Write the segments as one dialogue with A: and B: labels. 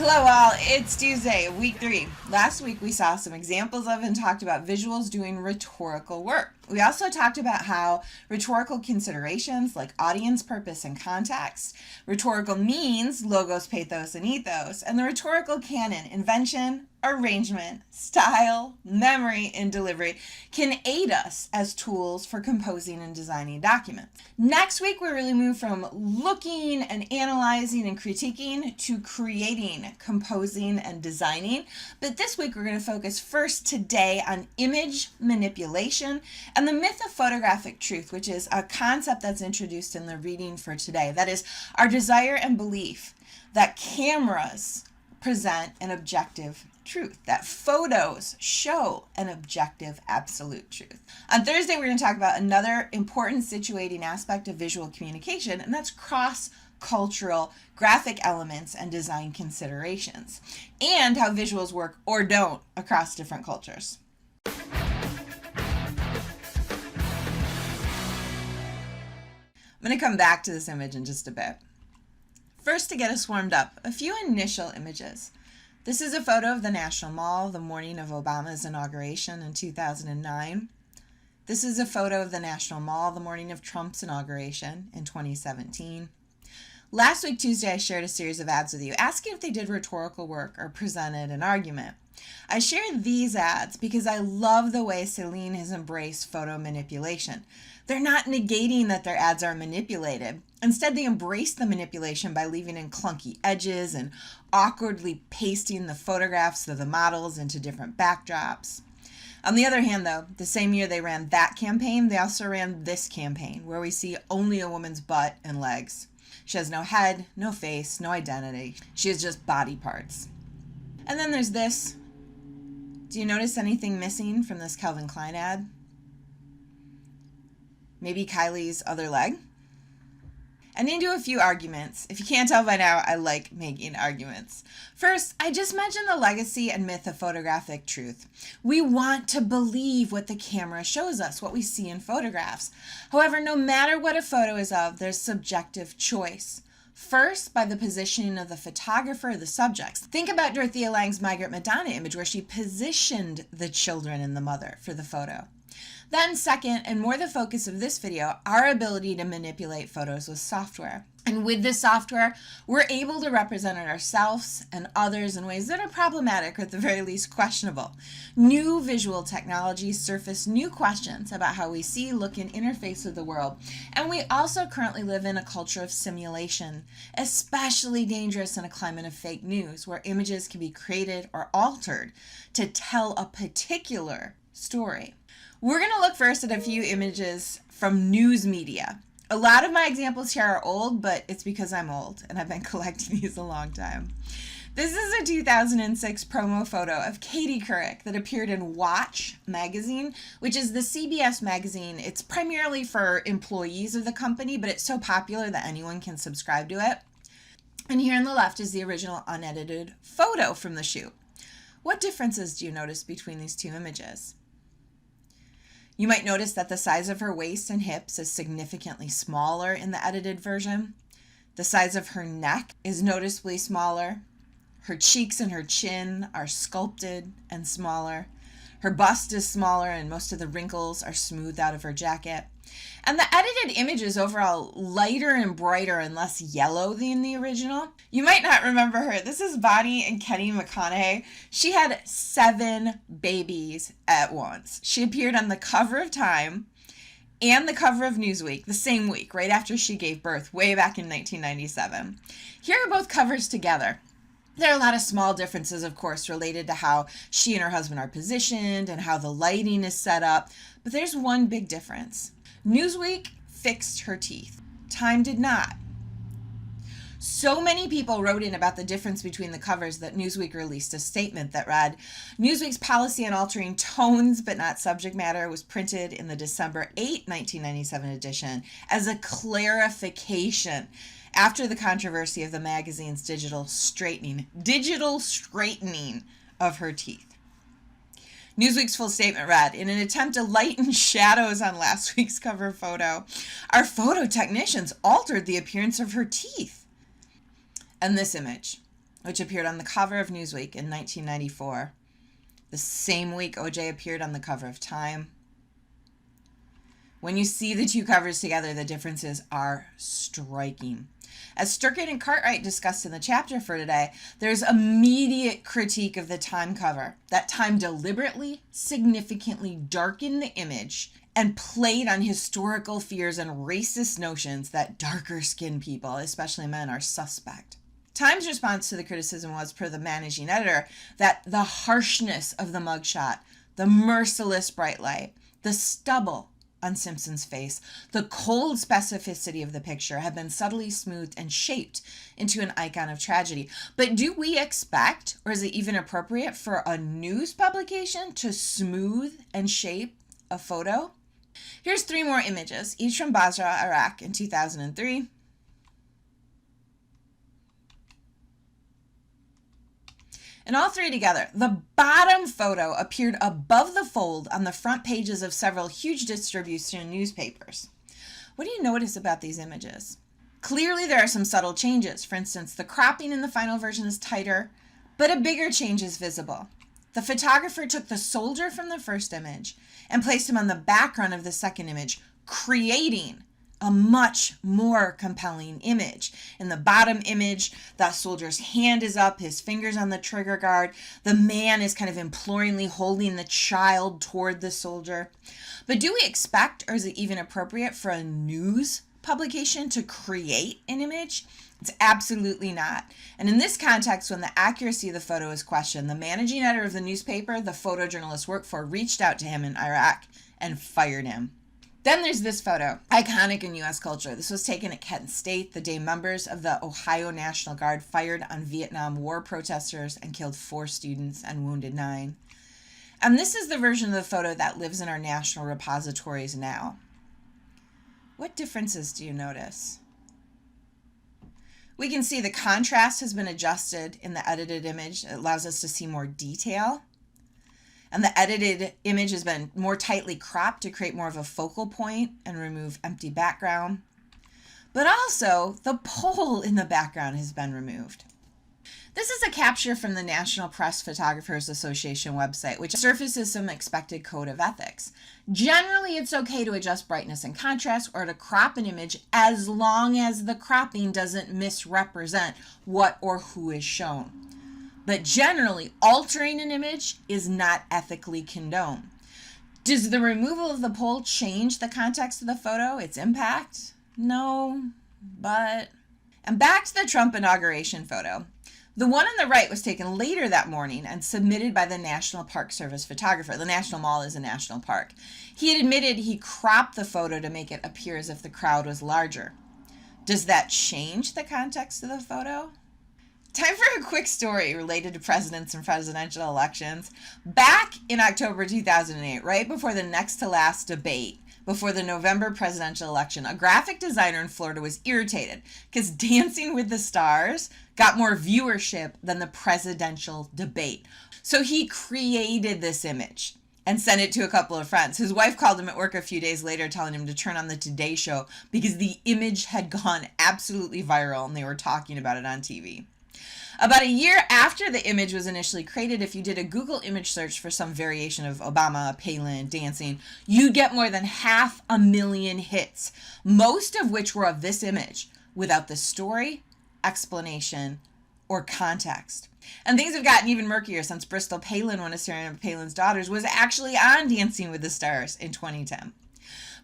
A: Hello all, it's Tuesday, week 3. Last week we saw some examples of and talked about visuals doing rhetorical work. We also talked about how rhetorical considerations like audience purpose and context, rhetorical means, logos, pathos, and ethos, and the rhetorical canon, invention, arrangement, style, memory, and delivery can aid us as tools for composing and designing documents. Next week, we really move from looking and analyzing and critiquing to creating, composing, and designing. But this week, we're going to focus first today on image manipulation and the myth of photographic truth, which is a concept that's introduced in the reading for today. That is our desire and belief that cameras present an objective truth, that photos show an objective absolute truth. On Thursday, we're going to talk about another important situating aspect of visual communication, and that's cross-cultural graphic elements and design considerations, and how visuals work or don't across different cultures. I'm going to come back to this image in just a bit. First, to get us warmed up, a few initial images. This is a photo of the National Mall the morning of Obama's inauguration in 2009. This is a photo of the National Mall the morning of Trump's inauguration in 2017. Last week, Tuesday, I shared a series of ads with you asking if they did rhetorical work or presented an argument. I shared these ads because I love the way Celine has embraced photo manipulation. They're not negating that their ads are manipulated. Instead, they embrace the manipulation by leaving in clunky edges and awkwardly pasting the photographs of the models into different backdrops. On the other hand, though, the same year they ran that campaign, they also ran this campaign, where we see only a woman's butt and legs. She has no head, no face, no identity. She has just body parts. And then there's this. Do you notice anything missing from this Calvin Klein ad? Maybe Kylie's other leg? And into a few arguments. If you can't tell by now, I like making arguments. First, I just mentioned the legacy and myth of photographic truth. We want to believe what the camera shows us, what we see in photographs. However, no matter what a photo is of, there's subjective choice. First, by the positioning of the photographer or the subjects. Think about Dorothea Lange's Migrant Madonna image, where she positioned the children and the mother for the photo. Then second, and more the focus of this video, our ability to manipulate photos with software. And with this software, we're able to represent ourselves and others in ways that are problematic or at the very least questionable. New visual technologies surface new questions about how we see, look, and interface with the world. And we also currently live in a culture of simulation, especially dangerous in a climate of fake news, where images can be created or altered to tell a particular story. We're going to look first at a few images from news media. A lot of my examples here are old, but it's because I'm old and I've been collecting these a long time. This is a 2006 promo photo of Katie Couric that appeared in Watch magazine, which is the CBS magazine. It's primarily for employees of the company, but it's so popular that anyone can subscribe to it. And here on the left is the original unedited photo from the shoot. What differences do you notice between these two images? You might notice that the size of her waist and hips is significantly smaller in the edited version. The size of her neck is noticeably smaller. Her cheeks and her chin are sculpted and smaller. Her bust is smaller and most of the wrinkles are smoothed out of her jacket. And the edited image is overall lighter and brighter and less yellow than the original. You might not remember her. This is Bonnie and Kenny McConaughey. She had 7 babies at once. She appeared on the cover of Time and the cover of Newsweek the same week, right after she gave birth, way back in 1997. Here are both covers together. There are a lot of small differences, of course, related to how she and her husband are positioned and how the lighting is set up, but there's one big difference. Newsweek fixed her teeth. Time did not. So many people wrote in about the difference between the covers that Newsweek released a statement that read, Newsweek's policy on altering tones but not subject matter was printed in the December 8, 1997 edition as a clarification after the controversy of the magazine's digital straightening of her teeth. Newsweek's full statement read, in an attempt to lighten shadows on last week's cover photo, our photo technicians altered the appearance of her teeth. And this image. which appeared on the cover of Newsweek in 1994. The same week, OJ appeared on the cover of Time. When you see the two covers together, the differences are striking. As Sturkett and Cartwright discussed in the chapter for today, there's immediate critique of the Time cover. That Time deliberately, significantly darkened the image and played on historical fears and racist notions that darker-skinned people, especially men, are suspect. Time's response to the criticism was, per the managing editor, that the harshness of the mugshot, the merciless bright light, the stubble on Simpson's face, the cold specificity of the picture have been subtly smoothed and shaped into an icon of tragedy. But do we expect, or is it even appropriate for a news publication to smooth and shape a photo? Here's 3 more images, each from Basra, Iraq in 2003. And all 3 together. The bottom photo appeared above the fold on the front pages of several huge distribution newspapers. What do you notice about these images? Clearly there are some subtle changes. For instance, the cropping in the final version is tighter, but a bigger change is visible. The photographer took the soldier from the first image and placed him on the background of the second image, creating a much more compelling image. In the bottom image, the soldier's hand is up, his fingers on the trigger guard. The man is kind of imploringly holding the child toward the soldier. But do we expect, or is it even appropriate for a news publication to create an image? It's absolutely not. And in this context, when the accuracy of the photo is questioned, the managing editor of the newspaper the photojournalist worked for reached out to him in Iraq and fired him. Then there's this photo, iconic in U.S. culture. This was taken at Kent State the day members of the Ohio National Guard fired on Vietnam War protesters and killed 4 students and wounded 9. And this is the version of the photo that lives in our national repositories now. What differences do you notice? We can see the contrast has been adjusted in the edited image. It allows us to see more detail. And the edited image has been more tightly cropped to create more of a focal point and remove empty background. But also, the pole in the background has been removed. This is a capture from the National Press Photographers Association website, which surfaces some expected code of ethics. Generally, it's okay to adjust brightness and contrast or to crop an image as long as the cropping doesn't misrepresent what or who is shown. But generally, altering an image is not ethically condoned. Does the removal of the pole change the context of the photo, its impact? No, but... And back to the Trump inauguration photo. The one on the right was taken later that morning and submitted by the National Park Service photographer. The National Mall is a national park. He had admitted he cropped the photo to make it appear as if the crowd was larger. Does that change the context of the photo? Time for a quick story related to presidents and presidential elections. Back in October 2008, right before the next to last debate, before the November presidential election, a graphic designer in Florida was irritated because Dancing with the Stars got more viewership than the presidential debate. So he created this image and sent it to a couple of friends. His wife called him at work a few days later telling him to turn on the Today Show because the image had gone absolutely viral and they were talking about it on TV. About a year after the image was initially created, if you did a Google image search for some variation of Obama, Palin, dancing, you'd get more than 500,000 hits, most of which were of this image, without the story, explanation, or context. And things have gotten even murkier since Bristol Palin, one of Sarah Palin's daughters, was actually on Dancing with the Stars in 2010.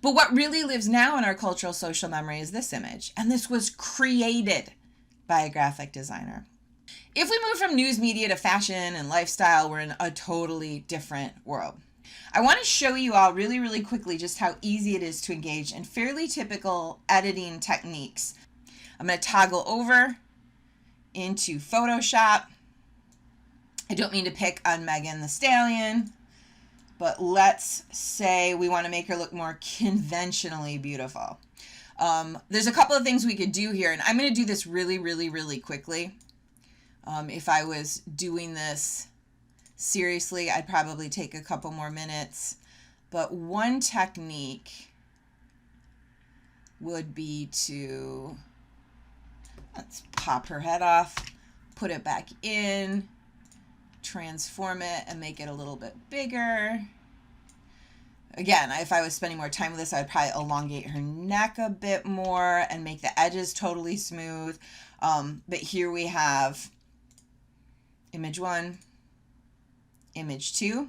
A: But what really lives now in our cultural social memory is this image, and this was created by a graphic designer. If we move from news media to fashion and lifestyle, we're in a totally different world. I want to show you all really, really quickly just how easy it is to engage in fairly typical editing techniques. I'm going to toggle over into Photoshop. I don't mean to pick on Megan Thee Stallion, but let's say we want to make her look more conventionally beautiful. There's a couple of things we could do here, and I'm going to do this really, really, really quickly. If I was doing this seriously, I'd probably take a couple more minutes. But one technique would be to, let's pop her head off, put it back in, transform it, and make it a little bit bigger. Again, if I was spending more time with this, I'd probably elongate her neck a bit more and make the edges totally smooth. But here we have image 1, image 2.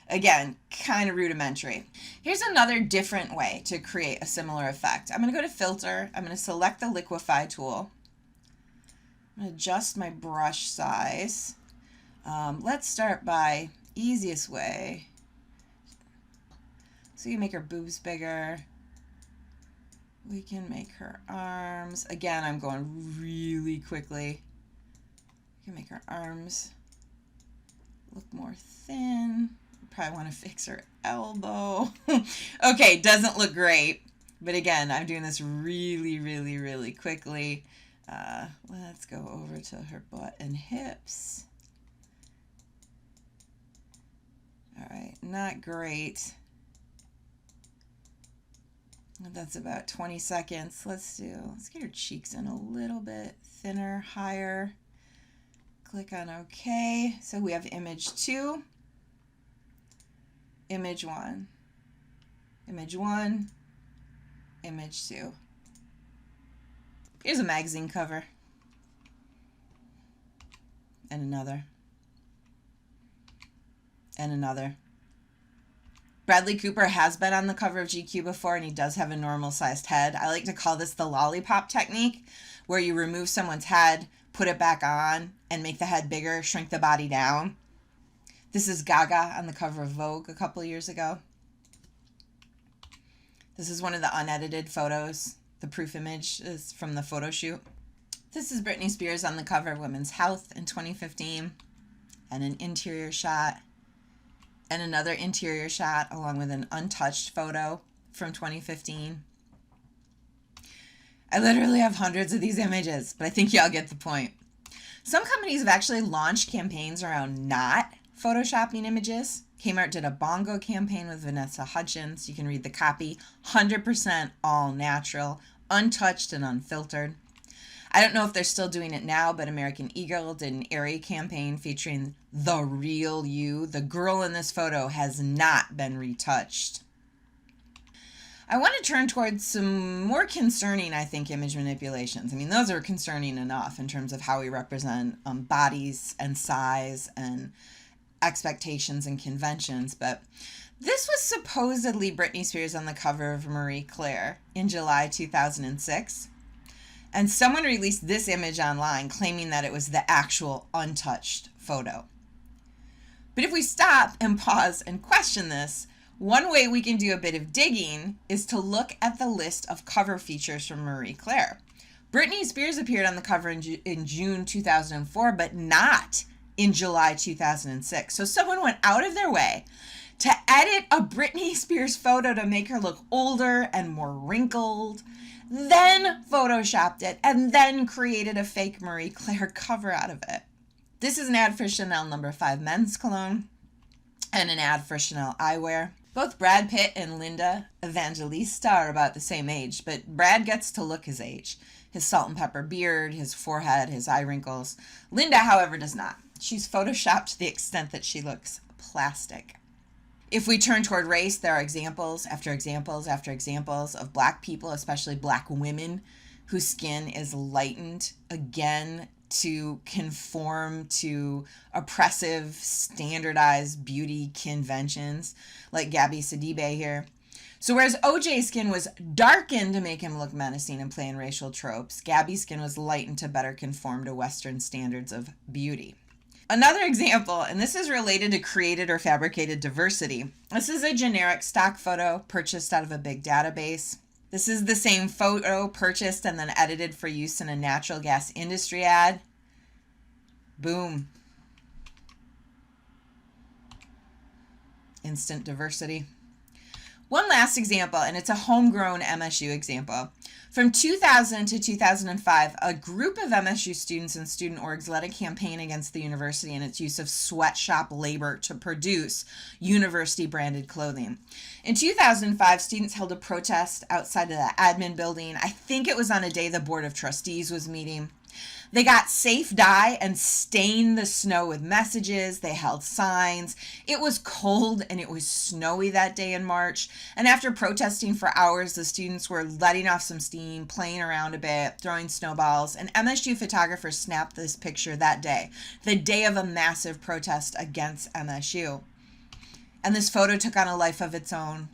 A: Again, kind of rudimentary. Here's another different way to create a similar effect. I'm going to go to Filter. I'm going to select the Liquify tool. I'm going to adjust my brush size. Let's start by easiest way. So you can make her boobs bigger. We can make her arms. Again, I'm going really quickly. We can make her arms look more thin. Probably want to fix her elbow. Okay, doesn't look great. But again, I'm doing this really, really, really quickly. Let's go over to her butt and hips. All right, not great. That's about 20 seconds. Let's get her cheeks in a little bit thinner, higher. Click on OK. So we have image 2, image 1, image 1, image 2. Here's a magazine cover. And another. And another. Bradley Cooper has been on the cover of GQ before, and he does have a normal-sized head. I like to call this the lollipop technique, where you remove someone's head, put it back on, and make the head bigger, shrink the body down. This is Gaga on the cover of Vogue a couple years ago. This is one of the unedited photos. The proof image is from the photo shoot. This is Britney Spears on the cover of Women's Health in 2015, and an interior shot. And another interior shot along with an untouched photo from 2015. I literally have hundreds of these images, but I think y'all get the point. Some companies have actually launched campaigns around not photoshopping images. Kmart did a bongo campaign with Vanessa Hudgens. You can read the copy. 100% all natural, untouched and unfiltered. I don't know if they're still doing it now, but American Eagle did an WRA campaign featuring the real you. The girl in this photo has not been retouched. I want to turn towards some more concerning, I think, image manipulations. I mean, those are concerning enough in terms of how we represent bodies and size and expectations and conventions. But this was supposedly Britney Spears on the cover of Marie Claire in July 2006. And someone released this image online claiming that it was the actual untouched photo. But if we stop and pause and question this, one way we can do a bit of digging is to look at the list of cover features from Marie Claire. Britney Spears appeared on the cover in June 2004, but not in July 2006. So someone went out of their way to edit a Britney Spears photo to make her look older and more wrinkled, then photoshopped it, and then created a fake Marie Claire cover out of it. This is an ad for Chanel No. 5 men's cologne and an ad for Chanel eyewear. Both Brad Pitt and Linda Evangelista are about the same age, but Brad gets to look his age. His salt and pepper beard, his forehead, his eye wrinkles. Linda, however, does not. She's photoshopped to the extent that she looks plastic. If we turn toward race, there are examples after examples after examples of Black people, especially Black women, whose skin is lightened again to conform to oppressive, standardized beauty conventions, like Gabby Sidibe here. So whereas OJ's skin was darkened to make him look menacing and play in racial tropes, Gabby's skin was lightened to better conform to Western standards of beauty. Another example, and this is related to created or fabricated diversity. This is a generic stock photo purchased out of a big database. This is the same photo purchased and then edited for use in a natural gas industry ad. Boom. Instant diversity. One last example, and it's a homegrown MSU example. From 2000 to 2005, a group of MSU students and student orgs led a campaign against the university and its use of sweatshop labor to produce university-branded clothing. In 2005, students held a protest outside of the admin building. I think it was on a day the Board of Trustees was meeting. They got safe dye and stained the snow with messages. They held signs. It was cold and it was snowy that day in March. And after protesting for hours, the students were letting off some steam, playing around a bit, throwing snowballs. And MSU photographers snapped this picture that day, the day of a massive protest against MSU. And this photo took on a life of its own,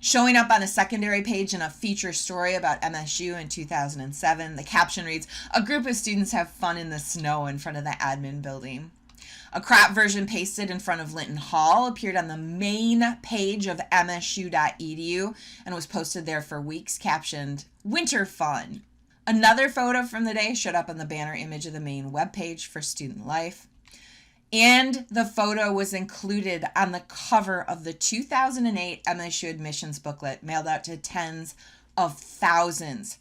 A: showing up on a secondary page in a feature story about MSU in 2007. The caption reads, "A group of students have fun in the snow in front of the admin building." A crop version pasted in front of Linton Hall appeared on the main page of msu.edu and was posted there for weeks, captioned, "Winter Fun." Another photo from the day showed up on the banner image of the main webpage for Student Life. And the photo was included on the cover of the 2008 MSU admissions booklet mailed out to tens of thousands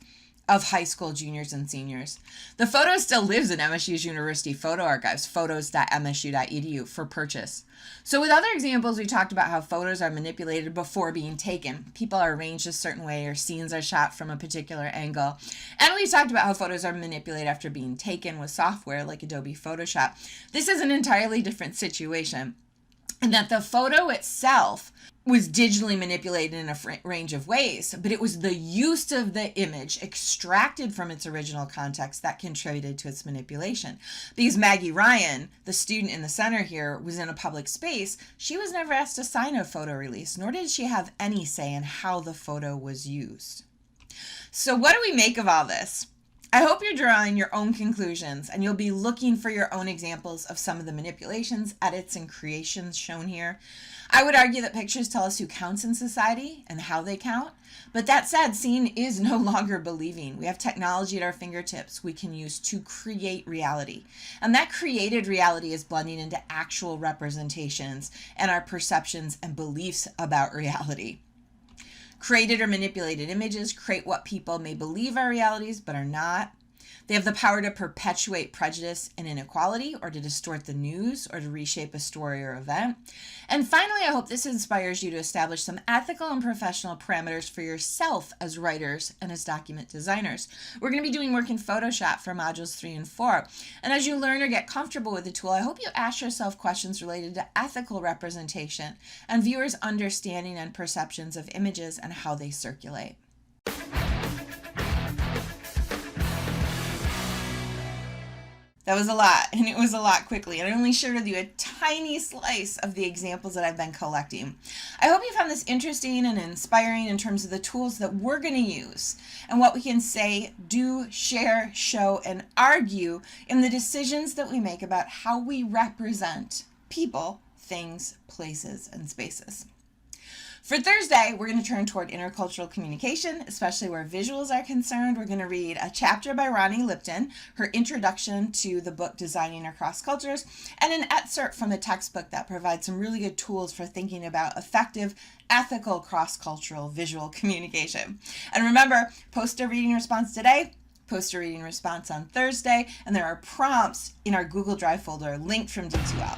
A: of high school juniors and seniors. The photo still lives in MSU's University Photo Archives, photos.msu.edu, for purchase. So with other examples, we talked about how photos are manipulated before being taken. People are arranged a certain way or scenes are shot from a particular angle. And we talked about how photos are manipulated after being taken with software like Adobe Photoshop. This is an entirely different situation, and that the photo itself was digitally manipulated in a range of ways, but it was the use of the image extracted from its original context that contributed to its manipulation. Because Maggie Ryan, the student in the center here, was in a public space, she was never asked to sign a photo release, nor did she have any say in how the photo was used. So what do we make of all this? I hope you're drawing your own conclusions and you'll be looking for your own examples of some of the manipulations, edits, and creations shown here. I would argue that pictures tell us who counts in society and how they count. But that said, seeing is no longer believing. We have technology at our fingertips we can use to create reality. And that created reality is blending into actual representations and our perceptions and beliefs about reality. Created or manipulated images create what people may believe are realities but are not. They have the power to perpetuate prejudice and inequality, or to distort the news, or to reshape a story or event. And finally, I hope this inspires you to establish some ethical and professional parameters for yourself as writers and as document designers. We're going to be doing work in Photoshop for modules 3 and 4. And as you learn or get comfortable with the tool, I hope you ask yourself questions related to ethical representation and viewers' understanding and perceptions of images and how they circulate. That was a lot, and it was a lot quickly. And I only shared with you a tiny slice of the examples that I've been collecting. I hope you found this interesting and inspiring in terms of the tools that we're going to use and what we can say, do, share, show, and argue in the decisions that we make about how we represent people, things, places, and spaces. For Thursday, we're going to turn toward intercultural communication, especially where visuals are concerned. We're going to read a chapter by Ronnie Lipton, her introduction to the book Designing Across Cultures, and an excerpt from a textbook that provides some really good tools for thinking about effective, ethical, cross-cultural visual communication. And remember, post a reading response today, post a reading response on Thursday, and there are prompts in our Google Drive folder linked from D2L.